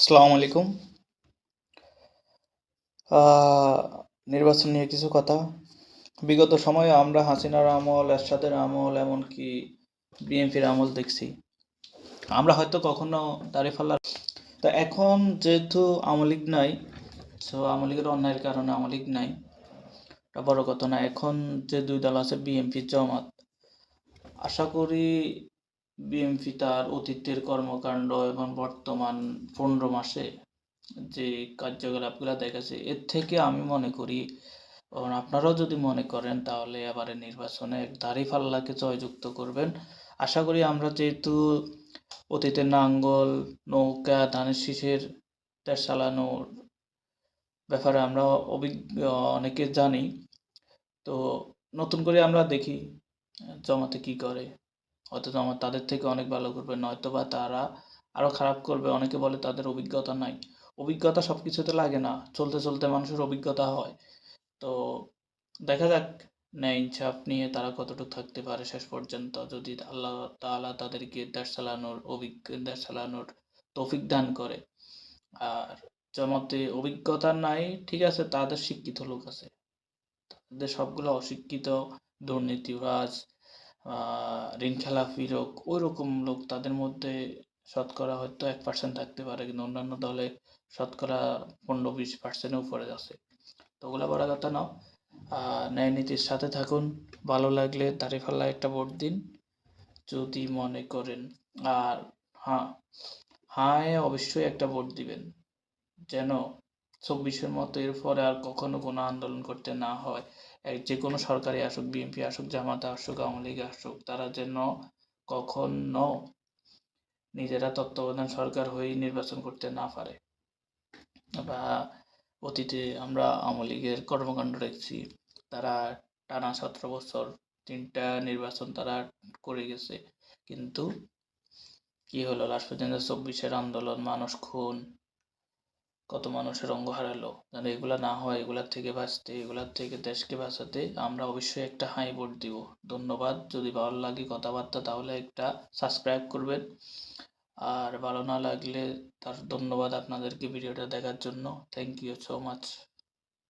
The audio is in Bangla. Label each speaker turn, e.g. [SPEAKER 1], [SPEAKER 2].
[SPEAKER 1] আসসালামু আলাইকুম। আহ, নির্বাচন নিয়ে কিছু কথা। বিগত সময়ে আমরা হাসিনার আমল, এরশাদের আমল, এমনকি বিএনপির আমল দেখছি। আমরা হয়তো কখনো দাঁড়িপাল্লার তো এখন যেহেতু আওয়ামী লীগ নাই, সো আওয়ামী লীগের অন্যায়ের কারণে আওয়ামী লীগ নাই, এটা বড় কথা না। এখন যে দুই দল আছে, বিএনপি জামাত, আশা করি বিএনপি তার অতীতের কর্মকাণ্ড এবং বর্তমান 15 মাসে যে কার্যকলাপগুলো দেখেছে, এর থেকে আমি মনে করি, এবং আপনারাও যদি মনে করেন, তাহলে এবারে নির্বাচনে দাঁড়িপাল্লাকে জয়যুক্ত করবেন। আশা করি আমরা যেহেতু অতীতে নাঙ্গল, নৌকা, ধানের শীষের দেশ চালানোর ব্যাপারে আমরা অভিজ্ঞ, অনেকে জানি। তো নতুন করে আমরা দেখি জমাতে কি করে। হয়তো জমাত তাদের থেকে অনেক ভালো করবে, নয়তো বা তারা আরো খারাপ করবে। অনেকে বলে তাদের অভিজ্ঞতা নাই। অভিজ্ঞতা সবকিছুতে লাগে না, চলতে চলতে মানুষের অভিজ্ঞতা হয়। তো দেখা যাক ন্যায় ইনসাফ নিয়ে তারা কতটুকু থাকতে পারে শেষ পর্যন্ত, যদি আল্লাহ তাআলা তাদেরকে দেশ চালানোর তৌফিক দান করে। আর জামাতে অভিজ্ঞতা নাই, ঠিক আছে, তাদের শিক্ষিত লোক আছে, তাদের সবগুলো অশিক্ষিত, দুর্নীতিবাজ, ঋণ খেলাপি লোক, ওই রকম লোক তাদের মধ্যে শতকরা হয়তো 1% থাকতে পারে, কিন্তু অন্যান্য দলে শতকরা 15-20%-এর উপরে আছে। তো ওগুলা বড় কথা না। ন্যায় নীতির সাথে থাকুন। ভালো লাগলে দাঁড়িপাল্লায় একটা ভোট দিন যদি মনে করেন। আর হ্যাঁ, হ্যাঁ, অবশ্যই একটা ভোট দিবেন, যেন 24-এর মতো এরপরে আর কখনো কোনো আন্দোলন করতে না হয়। যে কোনো সরকারি আসুক, বিএনপি আসুক, জামাত আসুক, আওয়ামী লীগ আসুক, তারা যেন কখনো নিজেরা তত্ত্বাবধান সরকার হয়েই নির্বাচন করতে না পারে। বা অতীতে আমরা আওয়ামী লীগের কর্মকাণ্ড দেখছি, তারা টানা 17 বছর 3টা নির্বাচন তারা করে গেছে, কিন্তু কি হলো লাস্ট পর্যন্ত? 24-এর আন্দোলন, মানুষ খুন, কত মানুষের অঙ্গ হারালো। যেন এগুলা না হয়, এগুলার থেকে বাঁচতে, এগুলার থেকে দেশকে বাঁচাতে আমরা অবশ্যই একটা হাই ভোট দিব। ধন্যবাদ। যদি ভালো লাগে কথাবার্তা, তাহলে একটা সাবস্ক্রাইব করবেন। আর ভালো না লাগলে তার ধন্যবাদ আপনাদেরকে ভিডিওটা দেখার জন্য। Thank you so much.